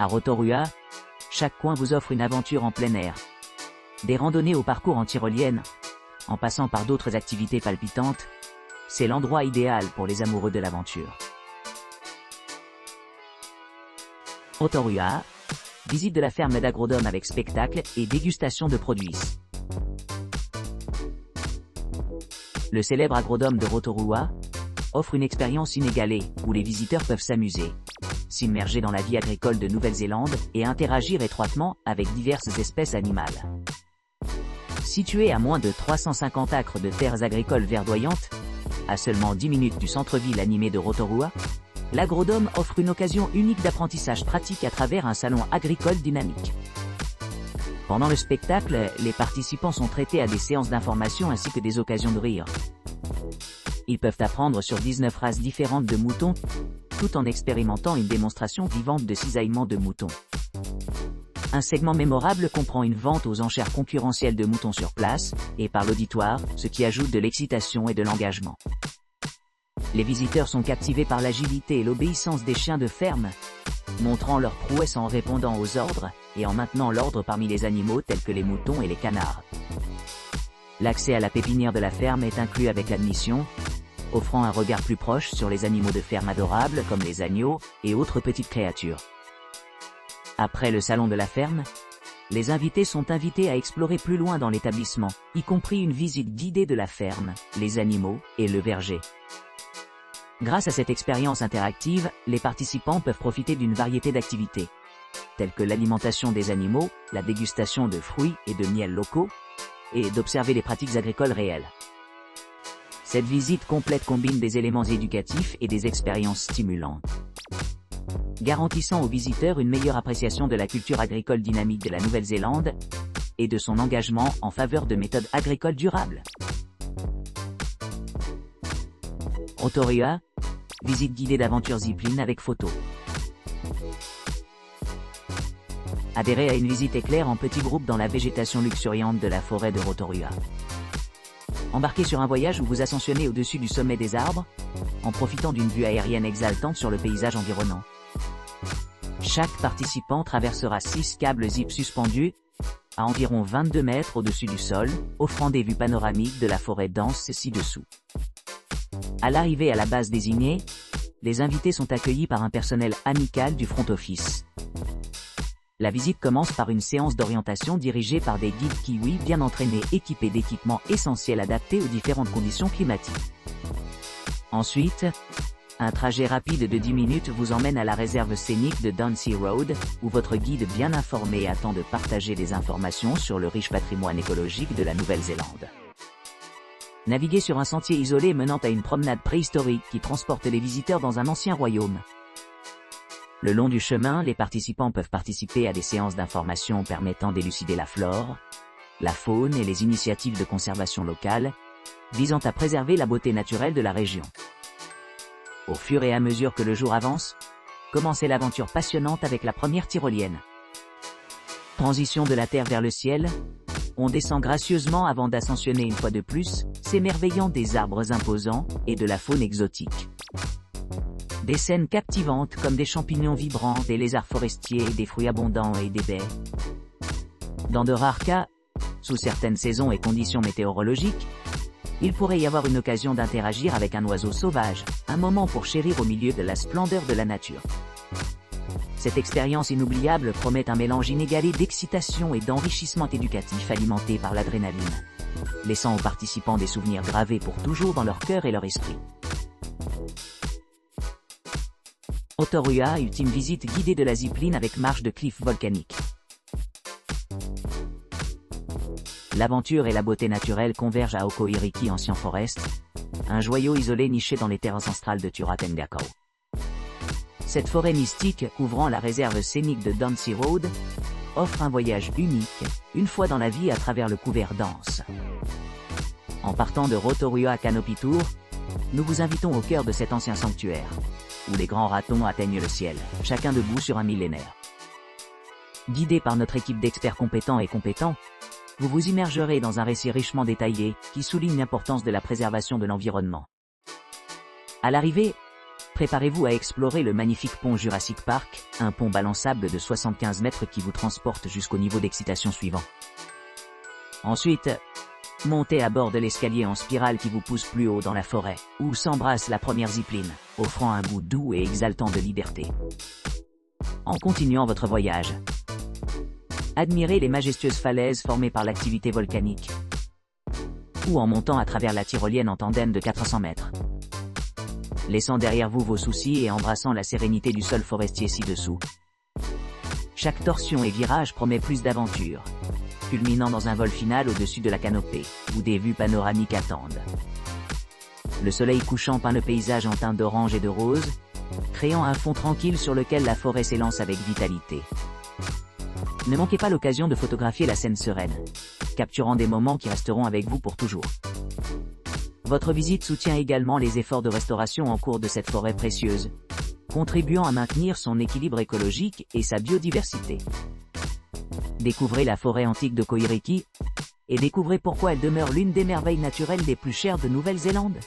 À Rotorua, chaque coin vous offre une aventure en plein air. Des randonnées au parcours en tyrolienne, en passant par d'autres activités palpitantes, c'est l'endroit idéal pour les amoureux de l'aventure. Rotorua, visite de la ferme d'Agrodome avec spectacle et dégustation de produits. Le célèbre Agrodome de Rotorua offre une expérience inégalée où les visiteurs peuvent s'amuser, s'immerger dans la vie agricole de Nouvelle-Zélande et interagir étroitement avec diverses espèces animales. Situé à moins de 350 acres de terres agricoles verdoyantes, à seulement 10 minutes du centre-ville animé de Rotorua, l'Agrodome offre une occasion unique d'apprentissage pratique à travers un salon agricole dynamique. Pendant le spectacle, les participants sont traités à des séances d'information ainsi que des occasions de rire. Ils peuvent apprendre sur 19 races différentes de moutons, tout en expérimentant une démonstration vivante de cisaillement de moutons. Un segment mémorable comprend une vente aux enchères concurrentielles de moutons sur place, et par l'auditoire, ce qui ajoute de l'excitation et de l'engagement. Les visiteurs sont captivés par l'agilité et l'obéissance des chiens de ferme, montrant leur prouesse en répondant aux ordres, et en maintenant l'ordre parmi les animaux tels que les moutons et les canards. L'accès à la pépinière de la ferme est inclus avec l'admission, offrant un regard plus proche sur les animaux de ferme adorables comme les agneaux et autres petites créatures. Après le salon de la ferme, les invités sont invités à explorer plus loin dans l'établissement, y compris une visite guidée de la ferme, les animaux et le verger. Grâce à cette expérience interactive, les participants peuvent profiter d'une variété d'activités, telles que l'alimentation des animaux, la dégustation de fruits et de miel locaux, et d'observer les pratiques agricoles réelles. Cette visite complète combine des éléments éducatifs et des expériences stimulantes, garantissant aux visiteurs une meilleure appréciation de la culture agricole dynamique de la Nouvelle-Zélande et de son engagement en faveur de méthodes agricoles durables. Rotorua, visite guidée d'aventure zipline avec photo. Adhérez à une visite éclair en petit groupe dans la végétation luxuriante de la forêt de Rotorua. Embarquez sur un voyage où vous ascensionnez au-dessus du sommet des arbres, en profitant d'une vue aérienne exaltante sur le paysage environnant. Ci-Chaque participant traversera 6 câbles zip suspendus, à environ 22 mètres au-dessus du sol, offrant des vues panoramiques de la forêt dense ci-dessous. À l'arrivée à la base désignée, les invités sont accueillis par un personnel amical du front office. La visite commence par une séance d'orientation dirigée par des guides kiwis bien entraînés équipés d'équipements essentiels adaptés aux différentes conditions climatiques. Ensuite, un trajet rapide de 10 minutes vous emmène à la réserve scénique de Downsea Road, où votre guide bien informé attend de partager des informations sur le riche patrimoine écologique de la Nouvelle-Zélande. Naviguez sur un sentier isolé menant à une promenade préhistorique qui transporte les visiteurs dans un ancien royaume. Le long du chemin, les participants peuvent participer à des séances d'information permettant d'élucider la flore, la faune et les initiatives de conservation locale, visant à préserver la beauté naturelle de la région. Au fur et à mesure que le jour avance, commencez l'aventure passionnante avec la première tyrolienne. Transition de la terre vers le ciel, on descend gracieusement avant d'ascensionner une fois de plus, s'émerveillant des arbres imposants et de la faune exotique. Des scènes captivantes comme des champignons vibrants, des lézards forestiers, des fruits abondants et des baies. Dans de rares cas, sous certaines saisons et conditions météorologiques, il pourrait y avoir une occasion d'interagir avec un oiseau sauvage, un moment pour chérir au milieu de la splendeur de la nature. Cette expérience inoubliable promet un mélange inégalé d'excitation et d'enrichissement éducatif alimenté par l'adrénaline, laissant aux participants des souvenirs gravés pour toujours dans leur cœur et leur esprit. Rotorua, ultime visite guidée de la zipline avec marche de cliff volcanique. L'aventure et la beauté naturelle convergent à Okoiriki Ancient Forest, un joyau isolé niché dans les terres ancestrales de Turatengakau. Cette forêt mystique, couvrant la réserve scénique de Downsea Road, offre un voyage unique, une fois dans la vie à travers le couvert dense. En partant de Rotorua Canopy Tour, nous vous invitons au cœur de cet ancien sanctuaire, où les grands ratons atteignent le ciel, chacun debout sur un millénaire. Guidé par notre équipe d'experts compétents et compétents, vous vous immergerez dans un récit richement détaillé, qui souligne l'importance de la préservation de l'environnement. À l'arrivée, Préparez-vous à explorer le magnifique pont Jurassic Park, un pont balançable de 75 mètres qui vous transporte jusqu'au niveau d'excitation suivant. Ensuite, montez à bord de l'escalier en spirale qui vous pousse plus haut dans la forêt, où s'embrasse la première zipline, offrant un goût doux et exaltant de liberté. En continuant votre voyage, admirez les majestueuses falaises formées par l'activité volcanique, ou en montant à travers la tyrolienne en tandem de 400 mètres. Laissant derrière vous vos soucis et embrassant la sérénité du sol forestier ci-dessous. Chaque torsion et virage promet plus d'aventure, culminant dans un vol final au-dessus de la canopée, où des vues panoramiques attendent. Le soleil couchant peint le paysage en teintes d'orange et de rose, créant un fond tranquille sur lequel la forêt s'élance avec vitalité. Ne manquez pas l'occasion de photographier la scène sereine, capturant des moments qui resteront avec vous pour toujours. Votre visite soutient également les efforts de restauration en cours de cette forêt précieuse, contribuant à maintenir son équilibre écologique et sa biodiversité. Découvrez la forêt antique de Koiriki, et découvrez pourquoi elle demeure l'une des merveilles naturelles les plus chères de Nouvelle-Zélande.